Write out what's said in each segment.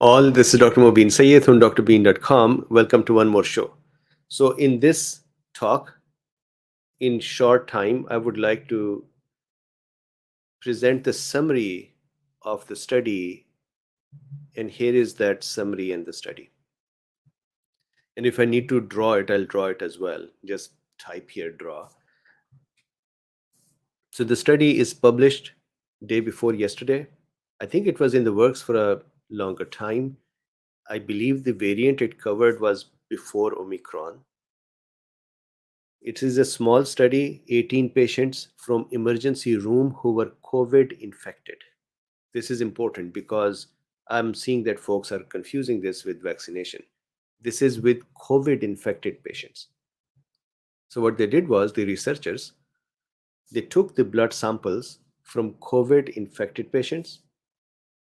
All, this is Dr. Mobeen Sayed from DrBeen.com. Welcome to one more show. So, in this talk, in short time, I would like to present the summary of the study, and here is that summary and the study. And if I need to draw it, I'll draw it as well. Just type here draw. So, the study is published day before yesterday. I think it was in the works for a longer time. I believe the variant it covered was before Omicron. It is a small study, 18 patients from emergency room who were COVID infected. This is important because I'm seeing that folks are confusing this with vaccination. This is with COVID infected patients. So what they did was the researchers, they took the blood samples from COVID infected patients.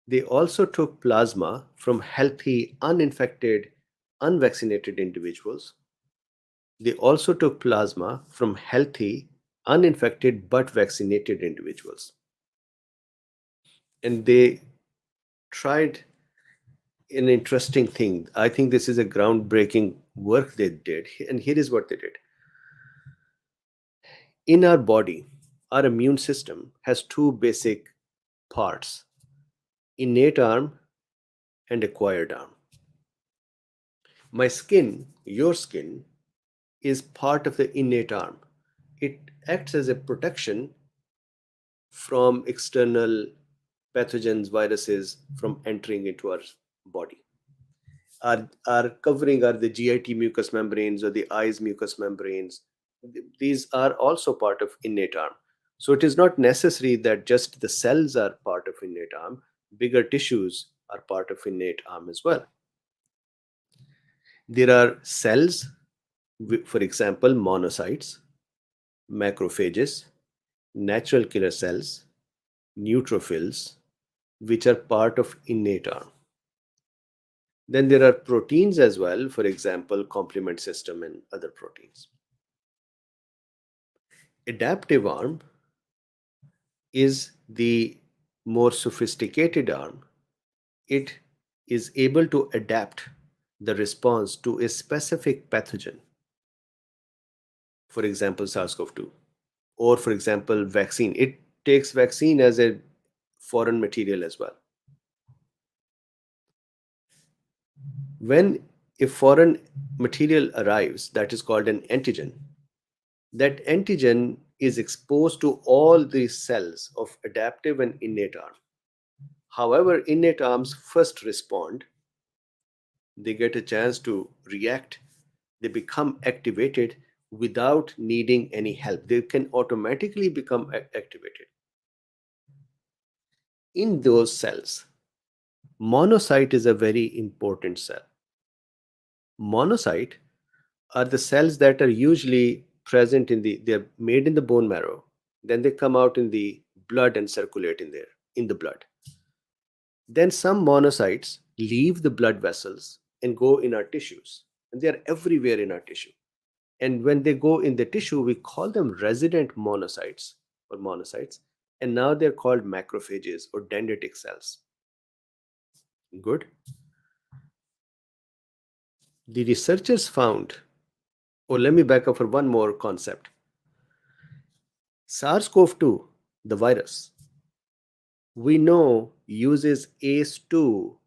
They also took plasma from healthy, uninfected, unvaccinated individuals. They also took plasma from healthy, uninfected but vaccinated individuals. And they tried an interesting thing. I think this is a groundbreaking work they did. And here is what they did. In our body, our immune system has two basic parts: innate arm and acquired arm. My skin, your skin, is part of the innate arm. It acts as a protection from external pathogens, viruses from entering into our body. Our covering are the GIT mucous membranes or the eyes mucous membranes. These are also part of innate arm. So it is not necessary that just the cells are part of innate arm. Bigger tissues are part of innate arm as well. There are cells, for example, monocytes, macrophages, natural killer cells, neutrophils, which are part of innate arm. Then there are proteins as well, for example, complement system and other proteins. Adaptive arm is the more sophisticated arm. It is able to adapt the response to a specific pathogen, for example, SARS-CoV-2, or for example, vaccine. It takes vaccine as a foreign material as well. When a foreign material arrives, that is called an antigen. That antigen is exposed to all the cells of adaptive and innate arm. However, innate arms first respond. They get a chance to react. They become activated without needing any help. They can automatically become activated. In those cells, monocyte is a very important cell. Monocyte are the cells that are usually present they're made in the bone marrow, then they come out in the blood and circulate in the blood. Then some monocytes leave the blood vessels and go in our tissues, and they are everywhere in our tissue. And when they go in the tissue, we call them resident monocytes or monocytes, and now they're called macrophages or dendritic cells. Good. The researchers found, or let me back up for one more concept. SARS-CoV-2, the virus, we know uses ACE2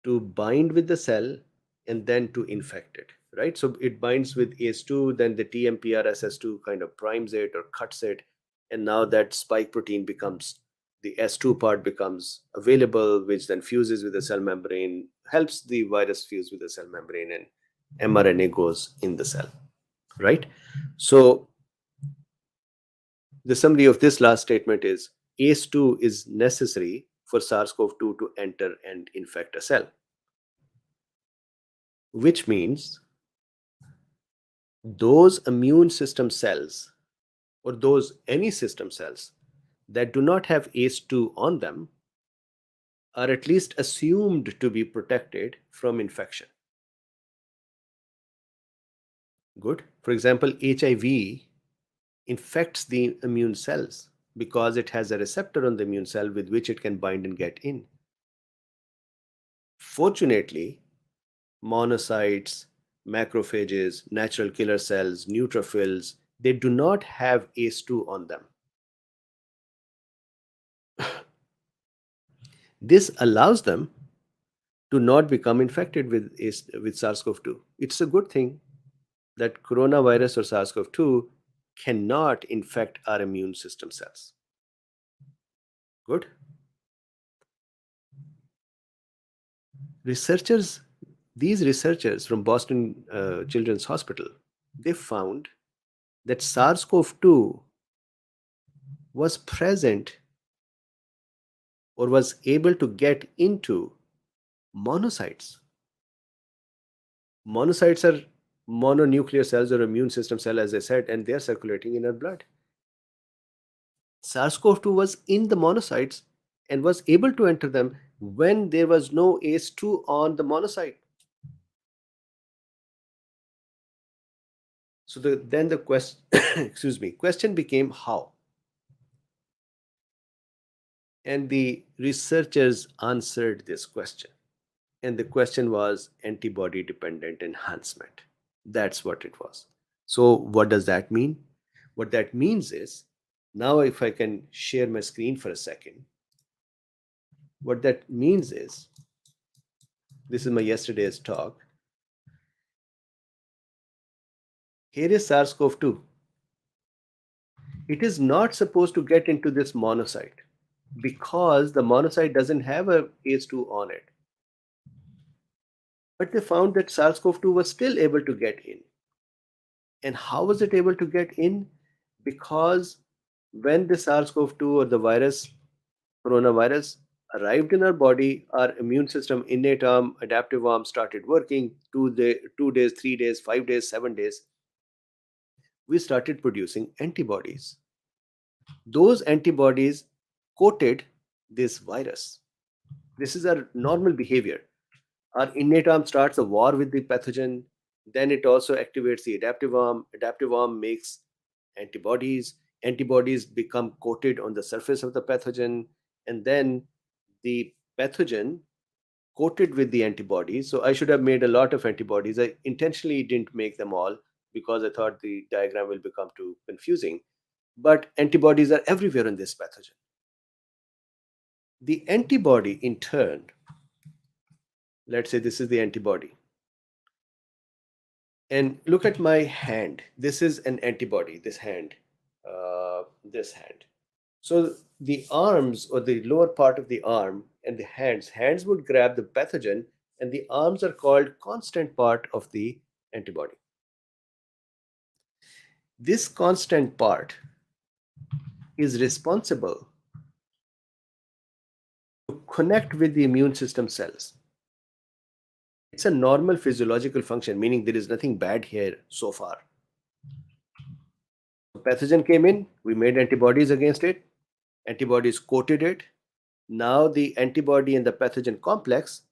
to bind with the cell and then to infect it, right? So it binds with ACE2, then the TMPRSS2 kind of primes it or cuts it, and now that spike protein becomes, the S2 part becomes available, which then fuses with the cell membrane, helps the virus fuse with the cell membrane, and mRNA goes in the cell, right? So the summary of this last statement is ACE2 is necessary for SARS-CoV-2 to enter and infect a cell, which means those immune system cells or those any system cells that do not have ACE2 on them are at least assumed to be protected from infection. Good. For example, HIV infects the immune cells because it has a receptor on the immune cell with which it can bind and get in. Fortunately, monocytes, macrophages, natural killer cells, neutrophils, they do not have ACE2 on them. This allows them to not become infected with SARS-CoV-2. It's a good thing that coronavirus or SARS-CoV-2 cannot infect our immune system cells. Good. These researchers from Boston Children's Hospital, they found that SARS-CoV-2 was present or was able to get into monocytes. Monocytes are mononuclear cells or immune system cell, as I said, and they are circulating in our blood. SARS-CoV-2 was in the monocytes and was able to enter them when there was no ACE2 on the monocyte. So then the question, question became how? And the researchers answered this question. And the question was antibody dependent enhancement. That's what it was. So what does that mean? What that means is, now if I can share my screen for a second, what that means is, this is my yesterday's talk. Here is SARS-CoV-2. It is not supposed to get into this monocyte because the monocyte doesn't have a ACE2 on it. But they found that SARS-CoV-2 was still able to get in. And how was it able to get in? Because when the SARS-CoV-2 or the virus, coronavirus, arrived in our body, our immune system, innate arm, adaptive arm started working 2 days, 3 days, 5 days, 7 days. We started producing antibodies. Those antibodies coated this virus. This is our normal behavior. Our innate arm starts a war with the pathogen. Then it also activates the adaptive arm. Adaptive arm makes antibodies. Antibodies become coated on the surface of the pathogen. And then the pathogen coated with the antibodies. So I should have made a lot of antibodies. I intentionally didn't make them all because I thought the diagram will become too confusing. But antibodies are everywhere in this pathogen. The antibody, in turn, let's say this is the antibody. And look at my hand. This is an antibody, this hand, this hand. So the arms or the lower part of the arm and the hands would grab the pathogen, and the arms are called constant part of the antibody. This constant part is responsible to connect with the immune system cells. It's a normal physiological function, meaning there is nothing bad here so far. The pathogen came in, we made antibodies against it, antibodies coated it. Now the antibody and the pathogen complex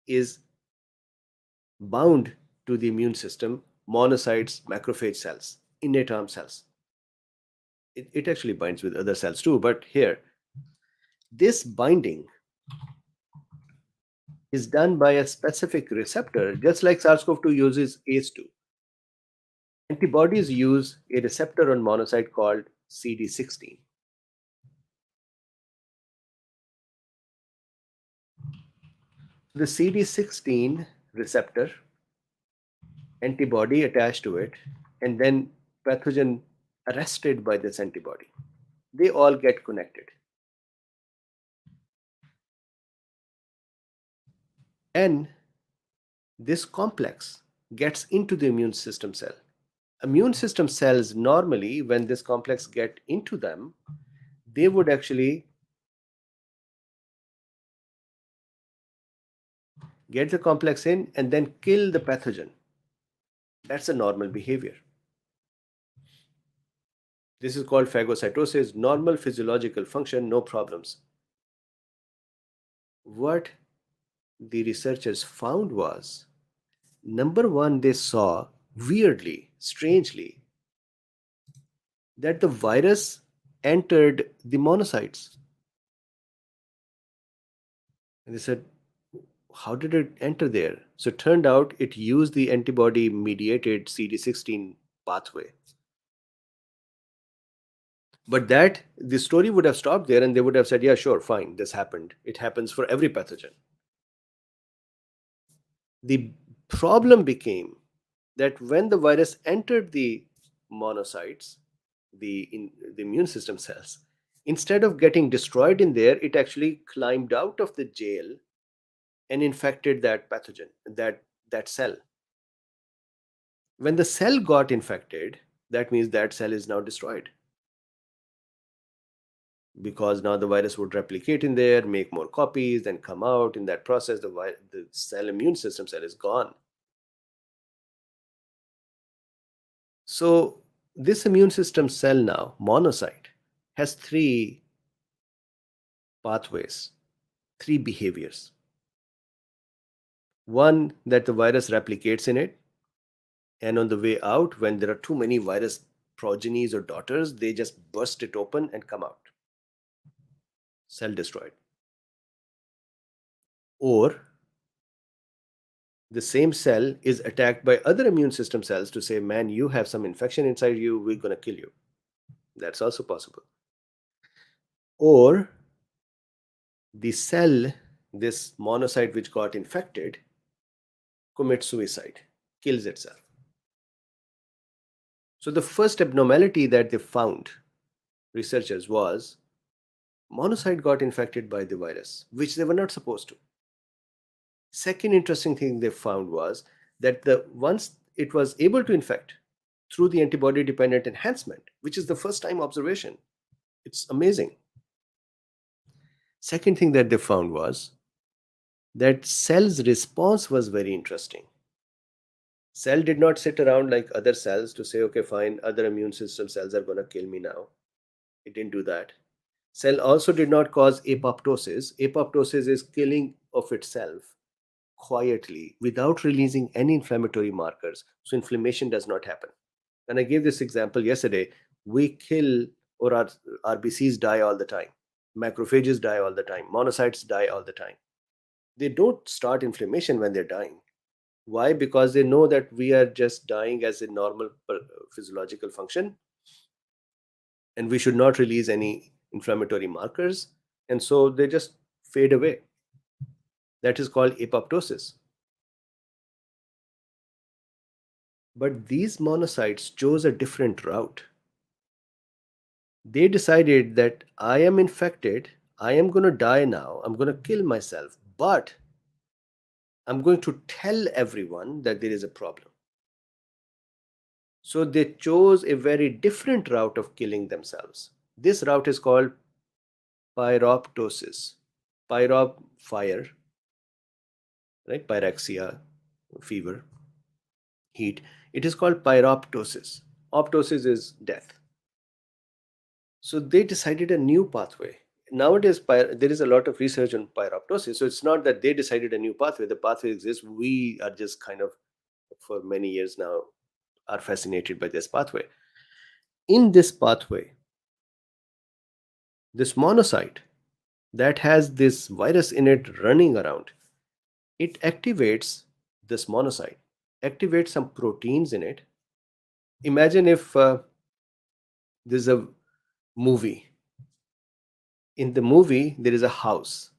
is bound to the immune system, monocytes, macrophage cells, innate arm cells. It actually binds with other cells too, but here, this binding is done by a specific receptor, just like SARS-CoV-2 uses ACE2. Antibodies use a receptor on monocyte called CD16. The CD16 receptor, antibody attached to it, and then pathogen arrested by this antibody. They all get connected. And this complex gets into the immune system cell. Immune system cells normally, when this complex get into them, they would actually get the complex in and then kill the pathogen. That's a normal behavior. This is called phagocytosis, normal physiological function, no problems. What the researchers found was, number one, they saw weirdly, strangely, that the virus entered the monocytes. And they said, How did it enter there? So it turned out it used the antibody mediated CD16 pathway. But that the story would have stopped there and they would have said, yeah, sure, fine, this happened. It happens for every pathogen. The problem became that when the virus entered the monocytes, the immune system cells, instead of getting destroyed in there, it actually climbed out of the jail and infected that pathogen, that cell. When the cell got infected, that means that cell is now destroyed, because now the virus would replicate in there, make more copies, then come out. In that process, the cell immune system cell is gone. So this immune system cell now, monocyte, has three pathways, three behaviors. One, that the virus replicates in it, and on the way out, when there are too many virus progenies or daughters, they just burst it open and come out. Cell destroyed. Or the same cell is attacked by other immune system cells to say, man, you have some infection inside you, we're going to kill you. That's also possible. Or the cell, this monocyte which got infected, commits suicide, kills itself. So the first abnormality that they found, researchers, was monocyte got infected by the virus, which they were not supposed to. Second interesting thing they found was that once it was able to infect through the antibody dependent enhancement, which is the first time observation, it's amazing. Second thing that they found was that cell's response was very interesting. Cell did not sit around like other cells to say, okay, fine, other immune system cells are going to kill me now. It didn't do that. Cell also did not cause apoptosis. Apoptosis is killing of itself quietly without releasing any inflammatory markers. So inflammation does not happen. And I gave this example yesterday. We kill, or our RBCs die all the time. Macrophages die all the time. Monocytes die all the time. They don't start inflammation when they're dying. Why? Because they know that we are just dying as a normal physiological function, and we should not release any inflammatory markers, and so they just fade away. That is called apoptosis. But these monocytes chose a different route. They decided that I am infected, I am going to die now, I'm going to kill myself, but I'm going to tell everyone that there is a problem. So they chose a very different route of killing themselves. This route is called pyroptosis. Pyrop, fire, right? Pyrexia, fever, heat. It is called pyroptosis. Optosis is death. So they decided a new pathway. Nowadays, there is a lot of research on pyroptosis. So it's not that they decided a new pathway. The pathway exists. We are just kind of, for many years now, are fascinated by this pathway. In this pathway, this monocyte that has this virus in it running around, it activates this monocyte, activates some proteins in it. Imagine if there's a movie. In the movie, there is a house.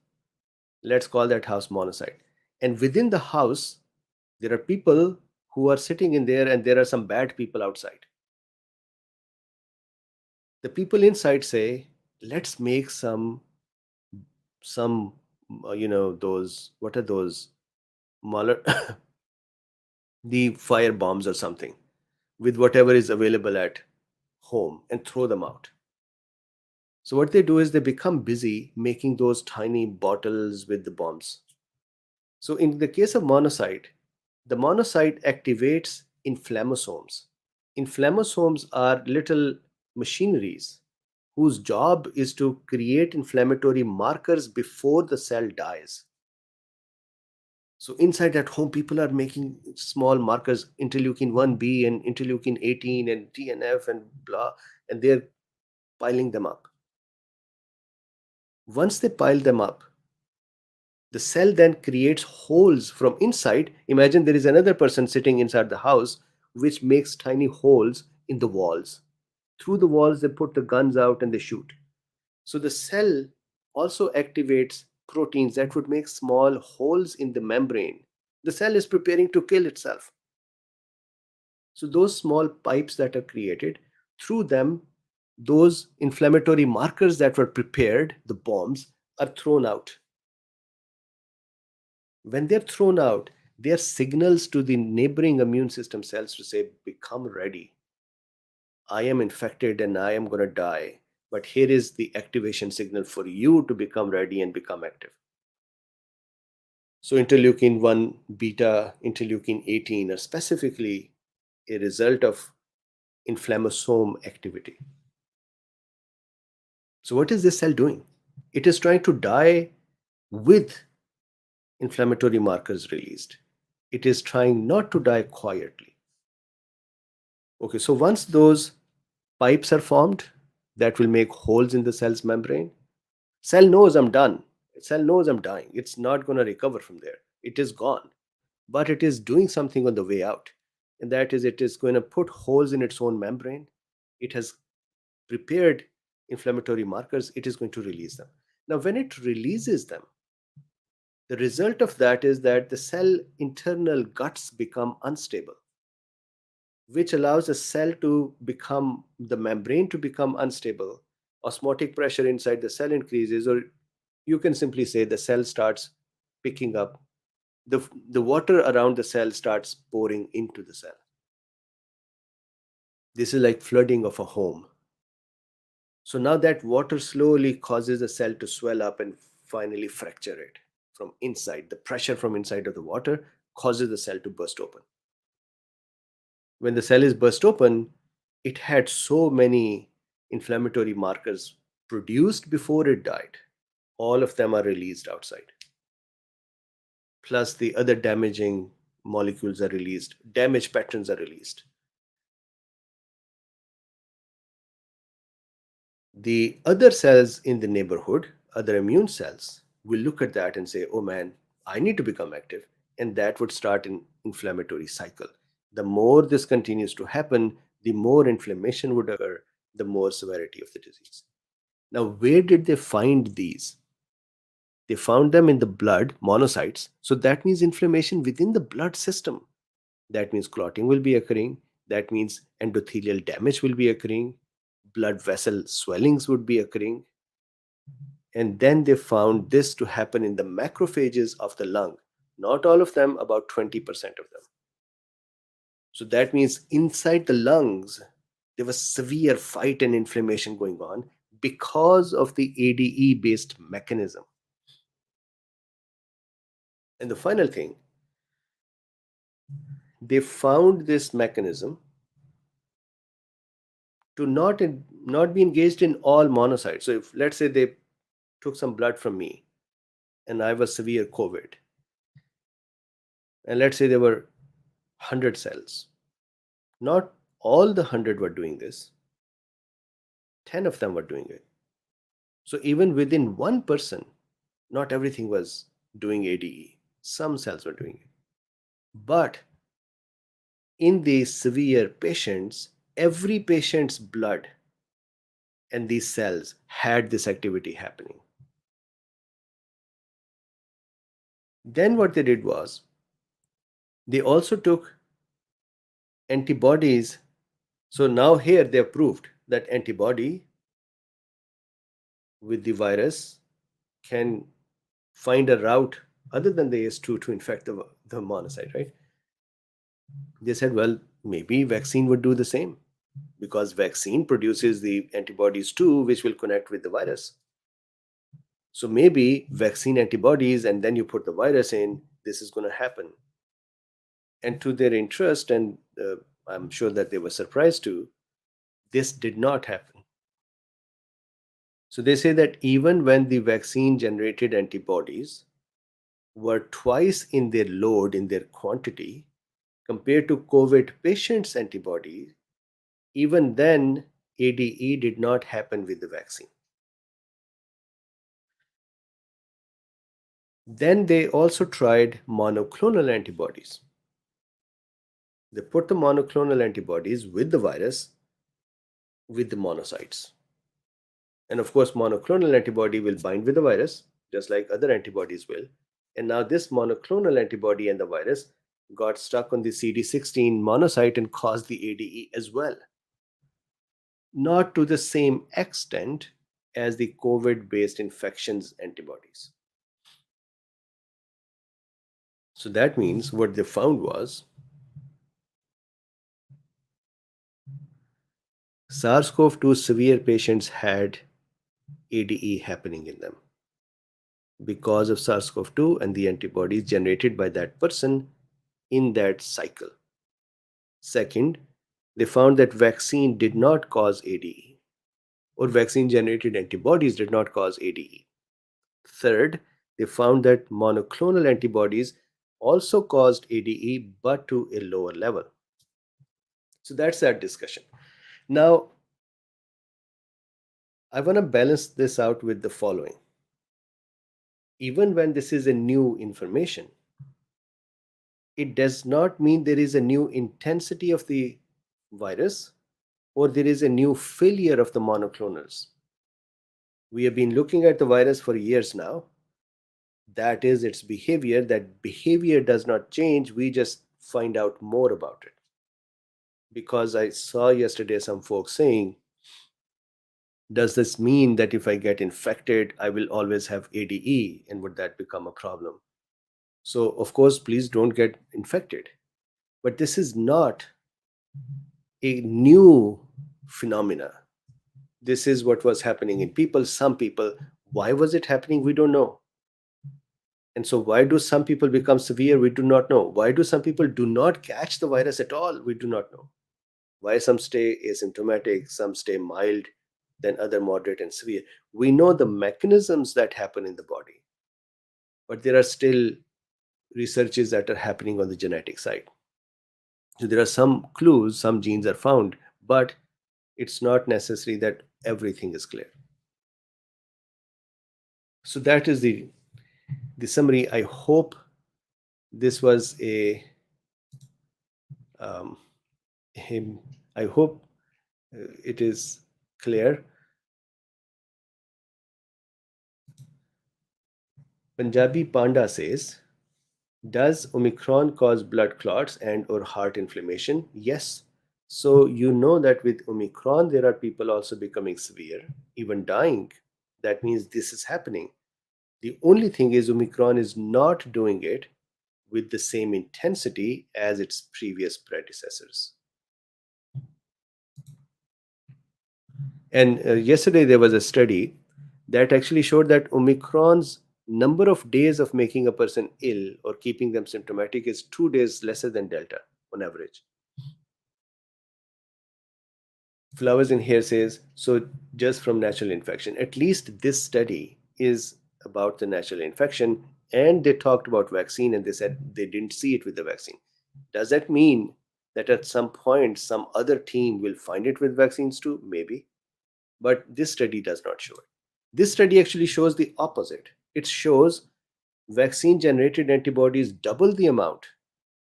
Let's call that house monocyte. And within the house, there are people who are sitting in there, and there are some bad people outside. The people inside say, let's make some those, what are those, the fire bombs or something, with whatever is available at home, and throw them out. So what they do is they become busy making those tiny bottles with the bombs. So in the case of monocyte, the monocyte activates inflammasomes. Inflammasomes are little machineries whose job is to create inflammatory markers before the cell dies. So inside at home, people are making small markers, interleukin 1b and interleukin 18 and TNF and blah, and they're piling them up. Once they pile them up, The cell then creates holes from inside. Imagine there is another person sitting inside the house, which makes tiny holes in the walls. Through the walls, they put the guns out and they shoot. So the cell also activates proteins that would make small holes in the membrane. The cell is preparing to kill itself. So those small pipes that are created, through them, those inflammatory markers that were prepared, the bombs, are thrown out. When they're thrown out, they are signals to the neighboring immune system cells to say, become ready. I am infected and I am going to die. But here is the activation signal for you to become ready and become active. So interleukin 1 beta, interleukin 18 are specifically a result of inflammasome activity. So what is this cell doing? It is trying to die with inflammatory markers released. It is trying not to die quietly. Okay, so once those pipes are formed that will make holes in the cell's membrane, cell knows I'm done. Cell knows I'm dying. It's not going to recover from there. It is gone. But it is doing something on the way out. And that is, it is going to put holes in its own membrane. It has prepared inflammatory markers. It is going to release them. Now, when it releases them, the result of that is that the cell internal guts become unstable, which allows a cell to become, the membrane to become unstable. Osmotic pressure inside the cell increases, or you can simply say the cell starts picking up, the water around the cell starts pouring into the cell. This is like flooding of a home. So now that water slowly causes the cell to swell up and finally fracture it from inside. The pressure from inside of the water causes the cell to burst open. When the cell is burst open, it had so many inflammatory markers produced before it died. All of them are released outside. Plus, the other damaging molecules are released, damage patterns are released. The other cells in the neighborhood, other immune cells, will look at that and say, oh man, I need to become active. And that would start an inflammatory cycle. The more this continues to happen, the more inflammation would occur, the more severity of the disease. Now, where did they find these? They found them in the blood, monocytes. So that means inflammation within the blood system. That means clotting will be occurring. That means endothelial damage will be occurring. Blood vessel swellings would be occurring. And then they found this to happen in the macrophages of the lung. Not all of them, about 20% of them. So that means inside the lungs, there was severe fight and inflammation going on because of the ADE based mechanism. And the final thing, they found this mechanism to not be engaged in all monocytes. So if, let's say, they took some blood from me and I was severe COVID, and let's say there were 100 cells, not all the 100 were doing this, 10 of them were doing it. So even within one person, not everything was doing ADE. Some cells were doing it. But in these severe patients, every patient's blood and these cells had this activity happening. Then what they did was, they also took antibodies. So now here they have proved that antibody with the virus can find a route other than the AS2 to infect the monocyte, right? They said, well, maybe vaccine would do the same, because vaccine produces the antibodies too, which will connect with the virus. So maybe vaccine antibodies, and then you put the virus in, this is going to happen. And to their interest, and I'm sure that they were surprised too, this did not happen. So they say that even when the vaccine generated antibodies were twice in their load, in their quantity, compared to COVID patients' antibodies, even then ADE did not happen with the vaccine. Then they also tried monoclonal antibodies. They put the monoclonal antibodies with the virus with the monocytes. And of course, monoclonal antibody will bind with the virus, just like other antibodies will. And now this monoclonal antibody and the virus got stuck on the CD16 monocyte and caused the ADE as well. Not to the same extent as the COVID based infections antibodies. So that means what they found was SARS CoV 2 severe patients had ADE happening in them because of SARS CoV 2 and the antibodies generated by that person in that cycle. Second, they found that vaccine did not cause ADE, or vaccine generated antibodies did not cause ADE. Third, they found that monoclonal antibodies also caused ADE but to a lower level. So that's that discussion. Now, I want to balance this out with the following. Even when this is a new information, it does not mean there is a new intensity of the virus or there is a new failure of the monoclonals. We have been looking at the virus for years now. That is its behavior. That behavior does not change. We just find out more about it. Because I saw yesterday some folks saying, does this mean that if I get infected, I will always have ADE? And would that become a problem? So, of course, please don't get infected. But this is not a new phenomena. This is what was happening in people. Some people, why was it happening? We don't know. And so, why do some people become severe? We do not know. Why do some people do not catch the virus at all? We do not know. Why some stay asymptomatic, some stay mild, then other moderate and severe. We know the mechanisms that happen in the body, but there are still researches that are happening on the genetic side. So there are some clues, some genes are found, but it's not necessary that everything is clear. So that is the summary. I hope this was um, I hope it is clear. Punjabi Panda says, does Omicron cause blood clots and or heart inflammation? Yes. So you know that with Omicron, there are people also becoming severe, even dying. That means this is happening. The only thing is Omicron is not doing it with the same intensity as its previous predecessors. And yesterday there was a study that actually showed that Omicron's number of days of making a person ill or keeping them symptomatic is 2 days lesser than Delta on average. Flowers in Here says, so just from natural infection. At least this study is about the natural infection, and they talked about vaccine and they said they didn't see it with the vaccine. Does that mean that at some point some other team will find it with vaccines too? Maybe. But this study does not show it. This study actually shows the opposite. It shows vaccine generated antibodies double the amount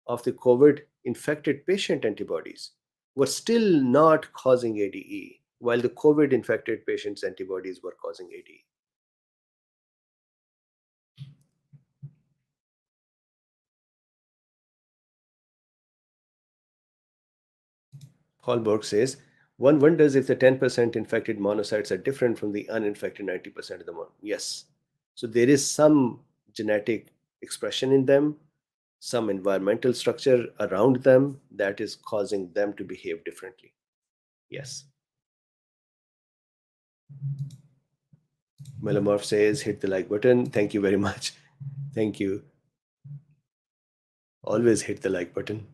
of the COVID infected patient antibodies were still not causing ADE, while the COVID infected patients' antibodies were causing ADE. Hallberg says, one wonders if the 10% infected monocytes are different from the uninfected 90% of the Yes. So there is some genetic expression in them, some environmental structure around them that is causing them to behave differently. Yes. Melamorph says, hit the like button. Thank you very much. Thank you. Always hit the like button.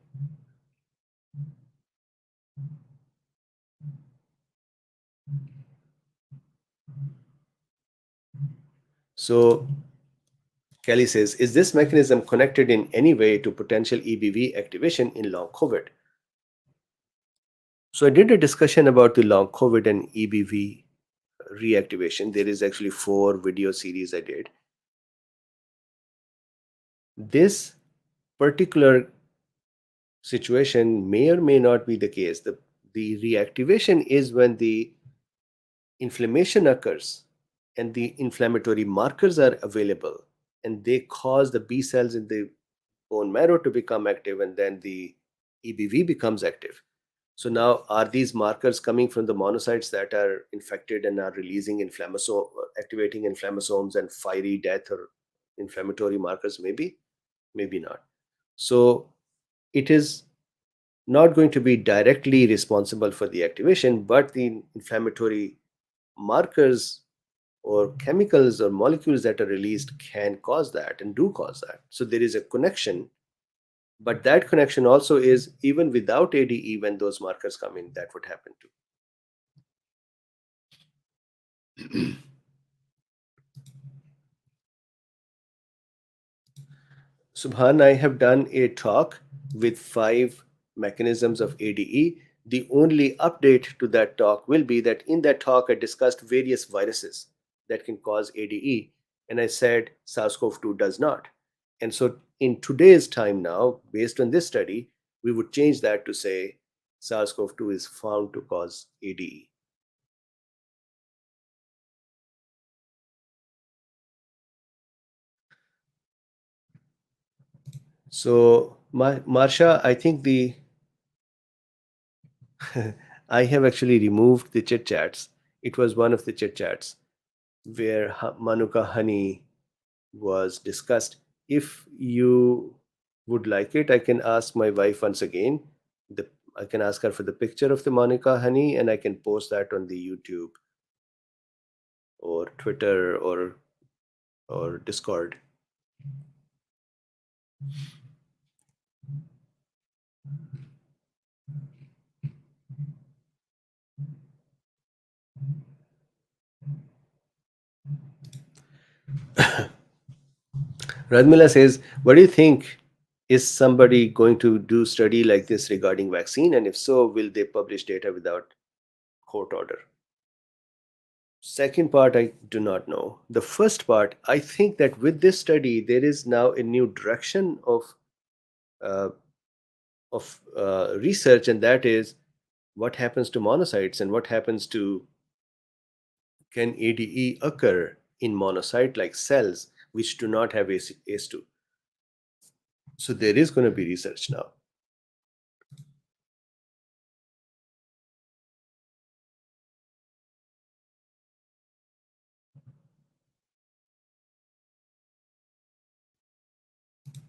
So Kelly says, is this mechanism connected in any way to potential EBV activation in long COVID? So I did a discussion about the long COVID and EBV reactivation. There is actually 4 video series I did. This particular situation may or may not be the case. The reactivation is when the inflammation occurs and the inflammatory markers are available and they cause the B cells in the bone marrow to become active, and then the EBV becomes active. So now, are these markers coming from the monocytes that are infected and are releasing activating inflammasomes and fiery death or inflammatory markers? Maybe, maybe not. So it is not going to be directly responsible for the activation, but the inflammatory markers or chemicals or molecules that are released can cause that and do cause that. So there is a connection, but that connection also is even without ADE, when those markers come in, that would happen too. Subhan, I have done a talk with 5 mechanisms of ADE. The only update to that talk will be that in that talk, I discussed various viruses that can cause ADE, and I said SARS-CoV-2 does not. And so, in today's time now, based on this study, we would change that to say SARS-CoV-2 is found to cause ADE. So, Marsha, I think I have actually removed the chit chats. It was one of the chit chats where Manuka honey was discussed. If you would like it, I can ask my wife once again. I can ask her for the picture of the Manuka honey, and I can post that on the YouTube or Twitter or Discord. Radmila says, "What do you think? Is somebody going to do study like this regarding vaccine? And if so, will they publish data without court order?" Second part, I do not know. The first part, I think that with this study, there is now a new direction uh, of research, and that is what happens to monocytes and what happens to, can ADE occur in monocyte-like cells which do not have ACE2. So there is going to be research now.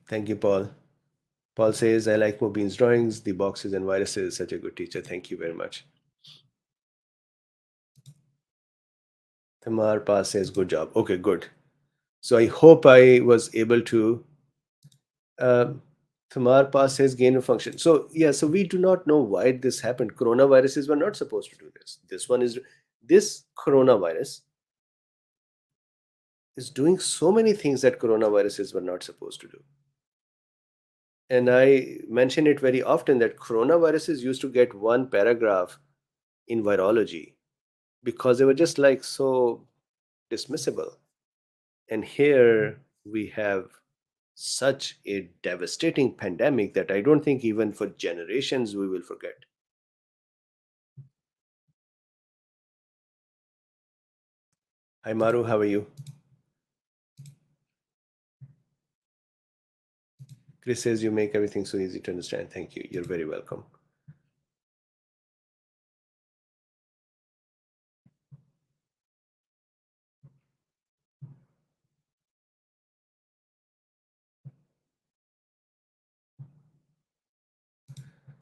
Thank you, Paul. Paul says, "I like Mobin's drawings, the boxes and viruses. Such a good teacher. Thank you very much." Tamar Pa says, "Good job." Okay, good. So I hope I was able to. Tamar Pa says, "Gain of function." So yeah, so we do not know why this happened. Coronaviruses were not supposed to do this. This coronavirus is doing so many things that coronaviruses were not supposed to do. And I mention it very often that coronaviruses used to get one paragraph in virology because they were just like so dismissible. And here we have such a devastating pandemic that I don't think even for generations we will forget. Hi, Maru, how are you? Chris says, "You make everything so easy to understand." Thank you. You're very welcome.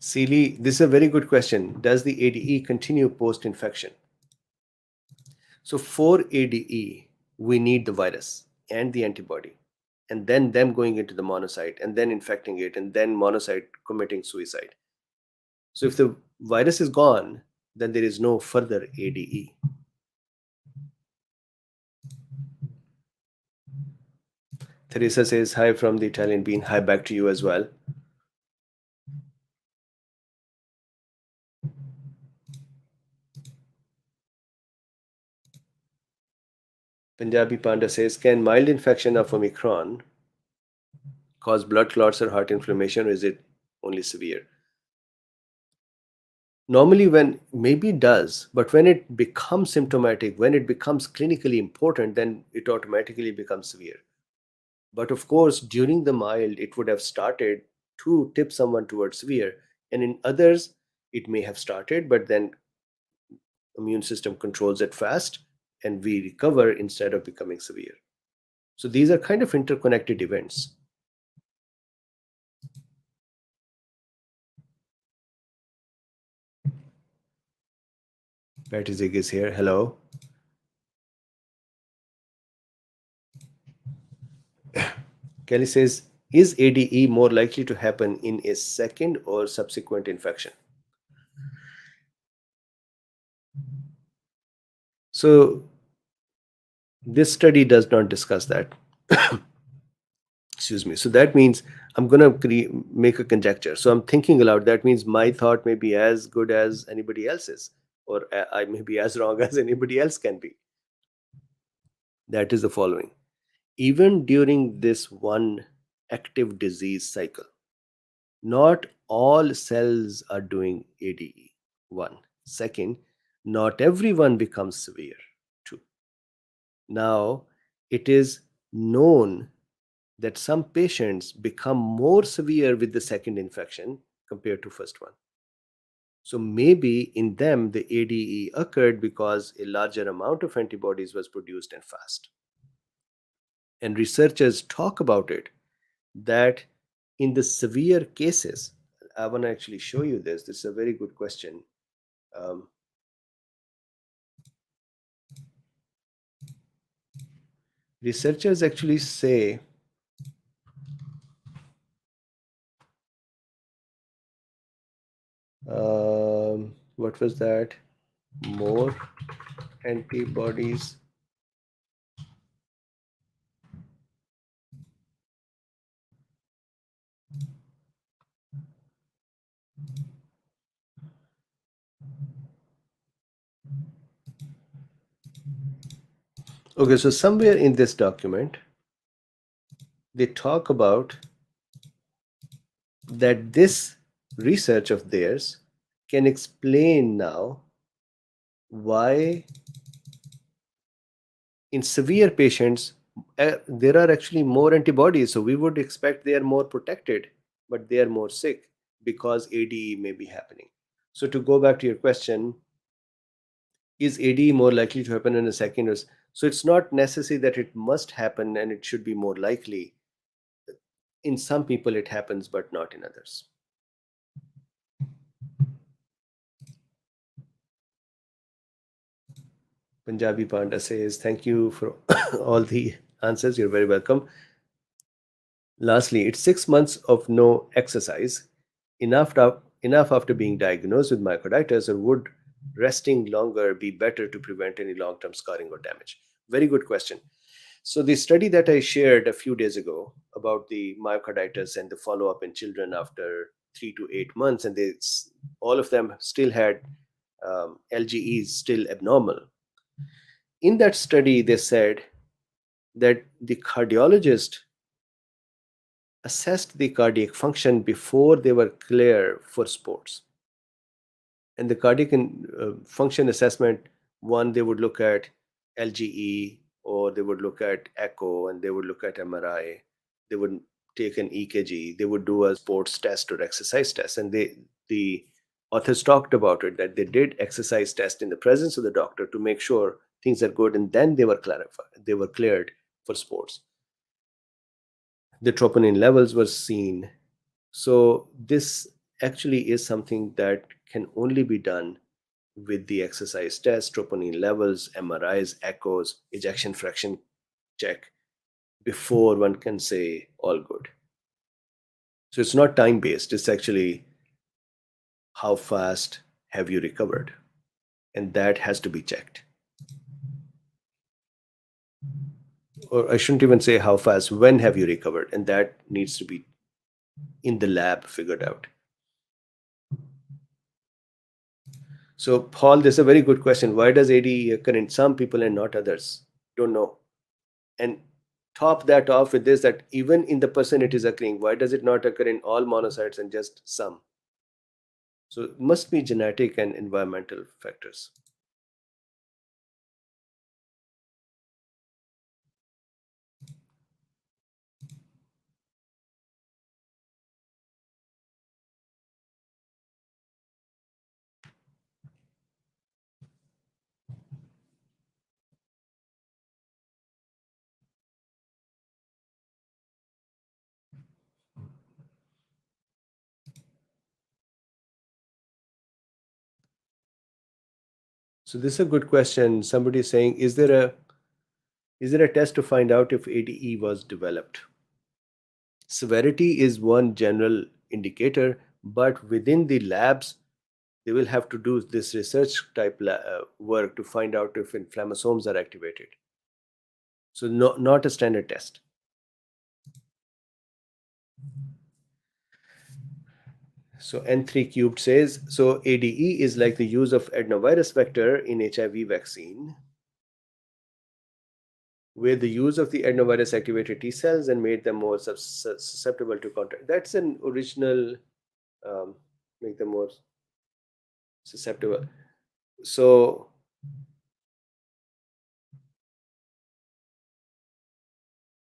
Seely, this is a very good question. Does the ADE continue post infection? So for ADE, we need the virus and the antibody, and then them going into the monocyte and then infecting it, and then monocyte committing suicide. So if the virus is gone, then there is no further ADE. Teresa says, "Hi from the Italian Bean." Hi back to you as well. Punjabi Panda says, "Can mild infection of Omicron cause blood clots or heart inflammation, or is it only severe? Normally, when maybe it does, but when it becomes symptomatic, when it becomes clinically important, then it automatically becomes severe. But of course, during the mild, it would have started to tip someone towards severe. And in others, it may have started, but then immune system controls it fast and we recover instead of becoming severe. So these are kind of interconnected events. Patty Zig is here. Hello. Kelly says, is ADE more likely to happen in a second or subsequent infection? So this study does not discuss that. Excuse me. So that means I'm going to make a conjecture. So I'm thinking aloud. That means my thought may be as good as anybody else's, or I may be as wrong as anybody else can be. That is the following. Even during this one active disease cycle, not all cells are doing ADE. One. Second, not everyone becomes severe. Two. Now, it is known that some patients become more severe with the second infection compared to first one. So maybe in them the ADE occurred because a larger amount of antibodies was produced and fast. And researchers talk about it that in the severe cases, I want to actually show you this. This is a very good question. Um, Researchers actually say what was that? More antibodies Okay, so somewhere in this document, they talk about that this research of theirs can explain now why in severe patients there are actually more antibodies. So we would expect they are more protected, but they are more sick because ADE may be happening. So to go back to your question, is ADE more likely to happen in a second? So it's not necessary that it must happen and it should be more likely. In some people it happens, but not in others. Punjabi Panda says, thank you for all the answers. You're very welcome. Lastly, it's 6 months of no exercise, enough after being diagnosed with myocarditis, or would resting longer be better to prevent any long-term scarring or damage? Very good question. So the study that I shared a few days ago about the myocarditis and the follow-up in children after 3 to 8 months, and all of them still had LGEs still abnormal. In that study, they said that the cardiologist assessed the cardiac function before they were clear for sports. And the cardiac function assessment, one, they would look at LGE, or they would look at echo, and they would look at MRI. They would take an EKG. They would do a sports test or exercise test. And the authors talked about it, that they did exercise test in the presence of the doctor to make sure things are good, and then they were clarified. They were cleared for sports. The troponin levels were seen. So this actually is something that can only be done with the exercise test, troponin levels, MRIs, echoes, ejection fraction check, before one can say all good. So it's not time based, it's actually how fast have you recovered, and that has to be checked. Or I shouldn't even say how fast, when have you recovered, and that needs to be in the lab figured out. So, Paul, this is a very good question. Why does ADE occur in some people and not others? Don't know. And top that off with this, that even in the person it is occurring, why does it not occur in all monocytes and just some? So it must be genetic and environmental factors. So this is a good question. Somebody is saying, is there a test to find out if ADE was developed? Severity is one general indicator, but within the labs, they will have to do this research type work to find out if inflammasomes are activated. So not a standard test. So N3 cubed says, so ADE is like the use of adenovirus vector in HIV vaccine, where the use of the adenovirus activated T cells and made them more susceptible to contact. That's an original, um, make them more susceptible. So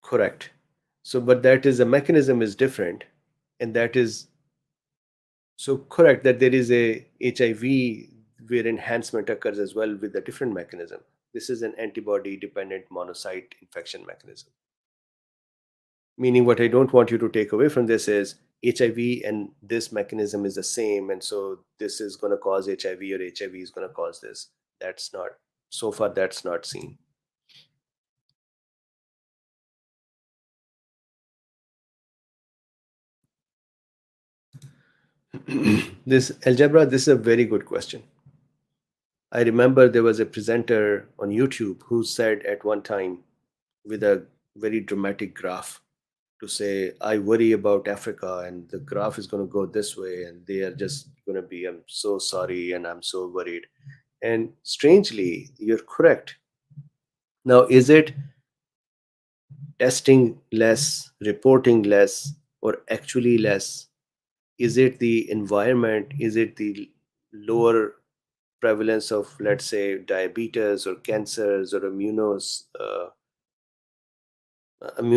correct. So, but that is, the mechanism is different, and that is, so correct, that there is a HIV where enhancement occurs as well with a different mechanism. This is an antibody dependent monocyte infection mechanism. Meaning, what I don't want you to take away from this is HIV and this mechanism is the same, and so this is going to cause HIV or HIV is going to cause this. That's not, so far, that's not seen. This algebra, this is a very good question. I remember there was a presenter on YouTube who said at one time, with a very dramatic graph, to say, I worry about Africa and the graph is going to go this way and they are just going to be, I'm so sorry and I'm so worried. And strangely, you're correct. Now, is it testing less, reporting less, or actually less? Is it the environment? Is it the lower prevalence of, let's say, diabetes or cancers or immune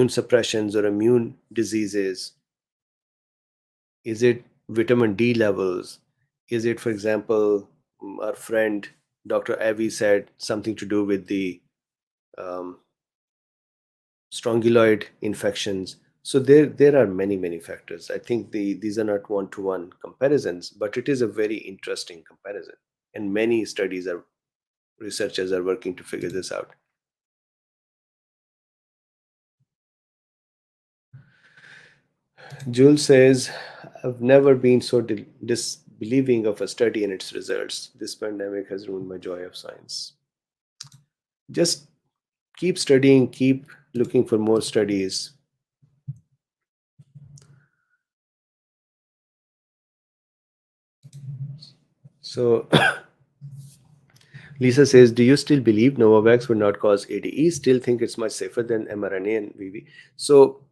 suppressions or immune diseases? Is it vitamin D levels? Is it, for example, our friend Dr. Avi said something to do with the um, strongyloid infections? So there are many factors. I think these are not one-to-one comparisons, but it is a very interesting comparison, and many studies are, researchers are working to figure this out. Jules says, I've never been so disbelieving of a study and its results. This pandemic has ruined my joy of science. Just keep studying, keep looking for more studies. So Lisa says, do you still believe Novavax would not cause ADE? Still think it's much safer than mRNA and VV? So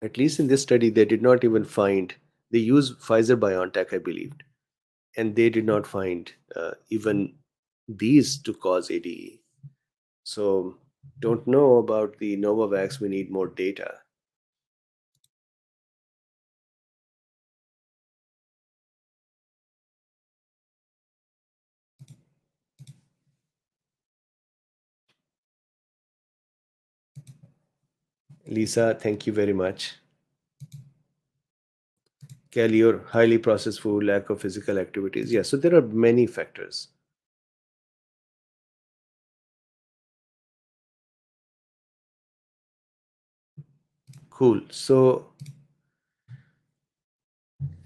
at least in this study, they did not even find, they used Pfizer BioNTech, I believed, and they did not find even these to cause ADE. So don't know about the Novavax. We need more data. Lisa, thank you very much. Kelly, your highly processed food, lack of physical activities. Yeah, so there are many factors. Cool. So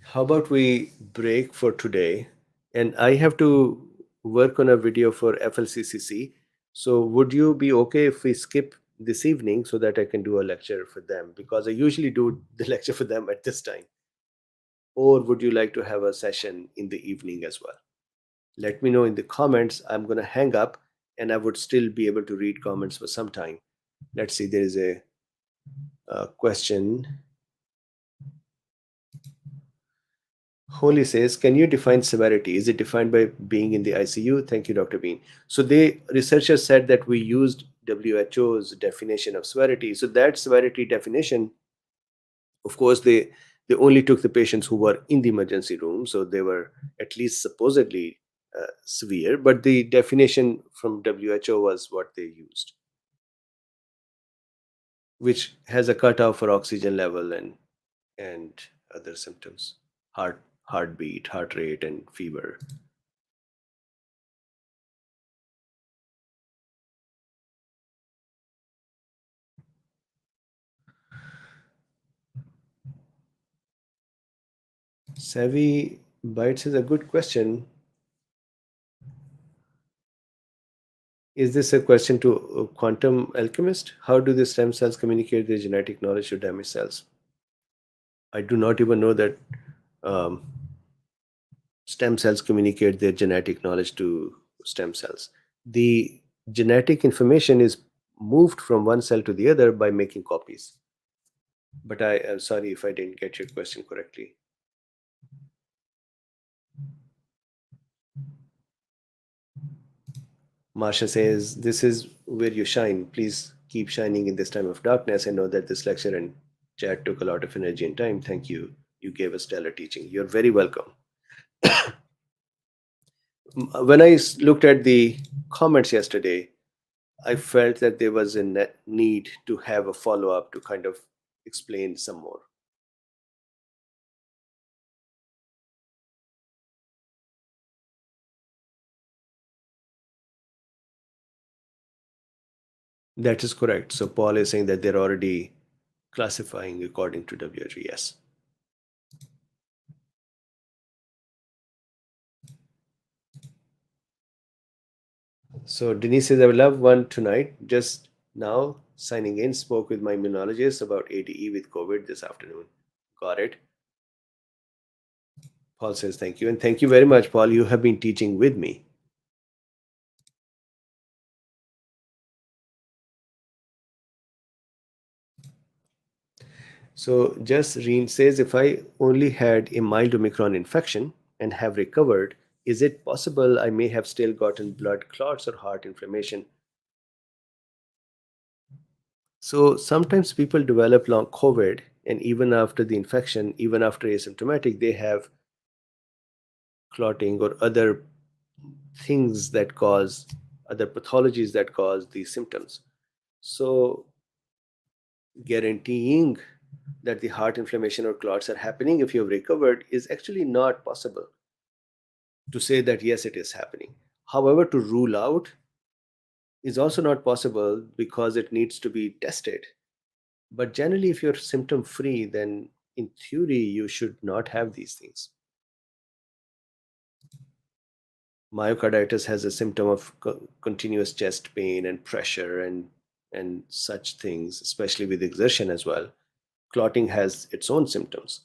how about we break for today? And I have to work on a video for FLCCC. So would you be okay if we skip this evening so that I can do a lecture for them? Because I usually do the lecture for them at this time. Or would you like to have a session in the evening as well? Let me know in the comments. I'm going to hang up and I would still be able to read comments for some time. Let's see, there is a question. Holy says, can you define severity? Is it defined by being in the ICU? Thank you, Dr. Bean. So the researchers said that we used WHO's definition of severity. So that severity definition, of course, they only took the patients who were in the emergency room, so they were at least supposedly severe. But the definition from WHO was what they used, which has a cutoff for oxygen level and other symptoms, heartbeat, heart rate, and fever. Savvy Bites is a good question. Is this a question to a quantum alchemist? How do the stem cells communicate their genetic knowledge to damaged cells? I do not even know that um, stem cells communicate their genetic knowledge to stem cells. The genetic information is moved from one cell to the other by making copies. But I am sorry if I didn't get your question correctly. Marsha says, this is where you shine. Please keep shining in this time of darkness. I know that this lecture and chat took a lot of energy and time. Thank you. You gave us stellar teaching. You're very welcome. When I looked at the comments yesterday, I felt that there was a need to have a follow up to kind of explain some more. That is correct. So Paul is saying that they're already classifying according to WHO. Yes. So Denise says, I would love one tonight. Just now signing in, spoke with my immunologist about ADE with COVID this afternoon. Got it. Paul says, thank you. And thank you very much, Paul. You have been teaching with me. So Just Reen says, if I only had a mild Omicron infection and have recovered, is it possible I may have still gotten blood clots or heart inflammation? So sometimes people develop long COVID, and even after the infection, even after asymptomatic, they have clotting or other things that cause other pathologies that cause these symptoms. So guaranteeing that the heart inflammation or clots are happening if you've recovered is actually not possible. To say that yes, it is happening, however, to rule out is also not possible because it needs to be tested. But generally, if you're symptom free, then in theory you should not have these things. Myocarditis has a symptom of continuous chest pain and pressure and such things, especially with exertion as well. Clotting has its own symptoms.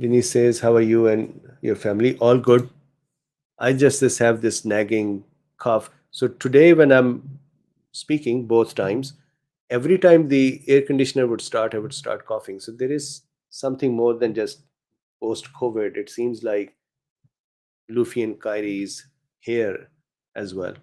Denise says, how are you and your family? All good. I just have this nagging cough. So today when I'm speaking both times, every time the air conditioner would start, I would start coughing. So there is something more than just post COVID. It seems like Luffy and Kyrie's here as well.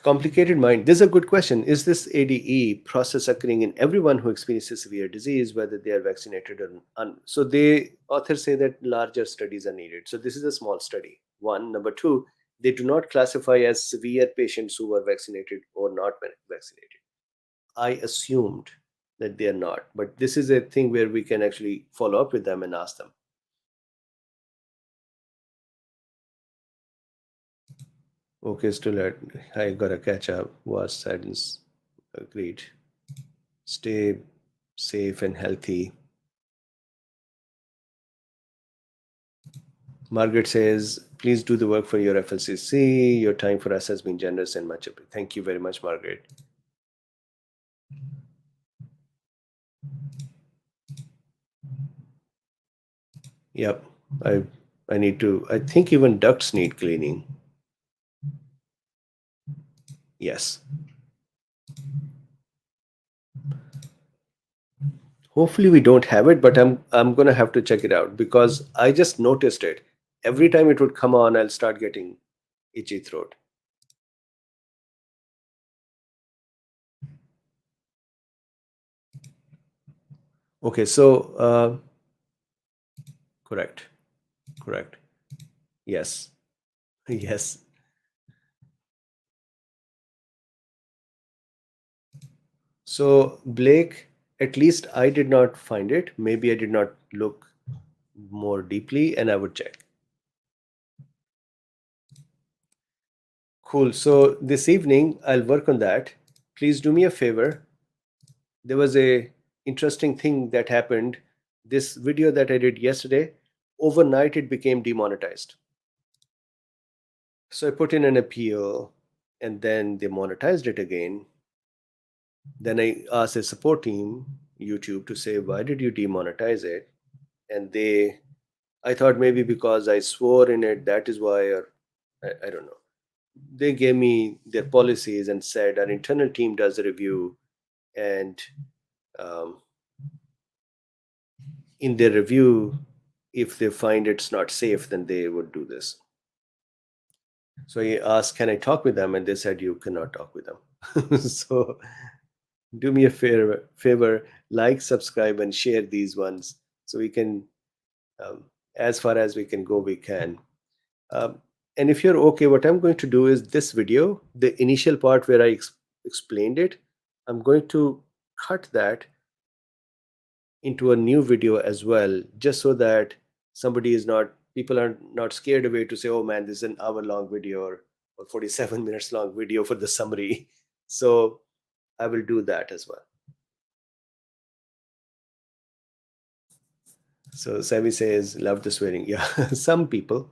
Complicated mind. This is a good question. Is this ADE process occurring in everyone who experiences severe disease, whether they are vaccinated or so the authors say that larger studies are needed. So this is a small study. One. Number two, they do not classify as severe patients who were vaccinated or not vaccinated. I assumed that they are not, but this is a thing where we can actually follow up with them and ask them. Okay, still I gotta catch up. Was sadness Agreed. Stay safe and healthy. Margaret says, please do the work for your FLCC. Your time for us has been generous and much appreciated. Thank you very much, Margaret. Yep. I need to, I think even ducts need cleaning. Yes. Hopefully we don't have it, but I'm gonna have to check it out because I just noticed it. Every time it would come on, I'll start getting itchy throat. Okay, so correct. Correct. Yes. Yes. So Blake, at least I did not find it. Maybe I did not look more deeply and I would check. Cool. So this evening I'll work on that. Please do me a favor. There was a interesting thing that happened. This video that I did yesterday, overnight it became demonetized. So I put in an appeal and then they monetized it again. Then I asked the support team, YouTube, to say, why did you demonetize it? And I thought maybe because I swore in it, that is why, or I don't know. They gave me their policies and said our internal team does a review, and um, in their review, if they find it's not safe, then they would do this. So I asked, can I talk with them? And they said, you cannot talk with them. So do me a favor, like, subscribe, and share these ones so we can, um, as far as we can go, we can. Um, and if you're okay, what I'm going to do is this video, the initial part where I explained it, I'm going to cut that into a new video as well, just so that people are not scared away to say, oh man, this is an hour long video or 47 minutes long video for the summary. So I will do that as well. So Sammy says, love the swearing. Yeah, some people,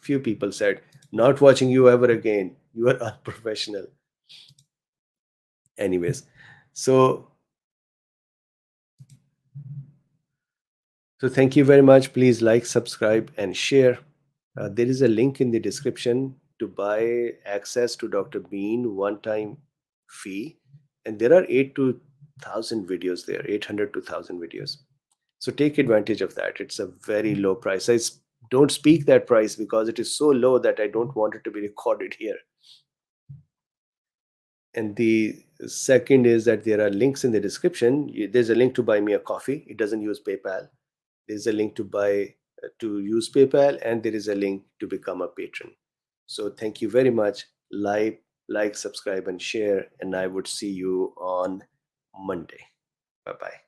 few people said, not watching you ever again. You are unprofessional. Anyways, so thank you very much. Please like, subscribe, and share. There is a link in the description to buy access to DrBeen one-time fee, and there are 8,000 videos there, 800 to 1,000 videos. So take advantage of that. It's a very low price. Don't speak that price because it is so low that I don't want it to be recorded here. And the second is that there are links in the description. There's a link to buy me a coffee. It doesn't use PayPal. There's a link to use PayPal, and there is a link to become a patron. So thank you very much. Like, subscribe, and share. And I would see you on Monday. Bye-bye.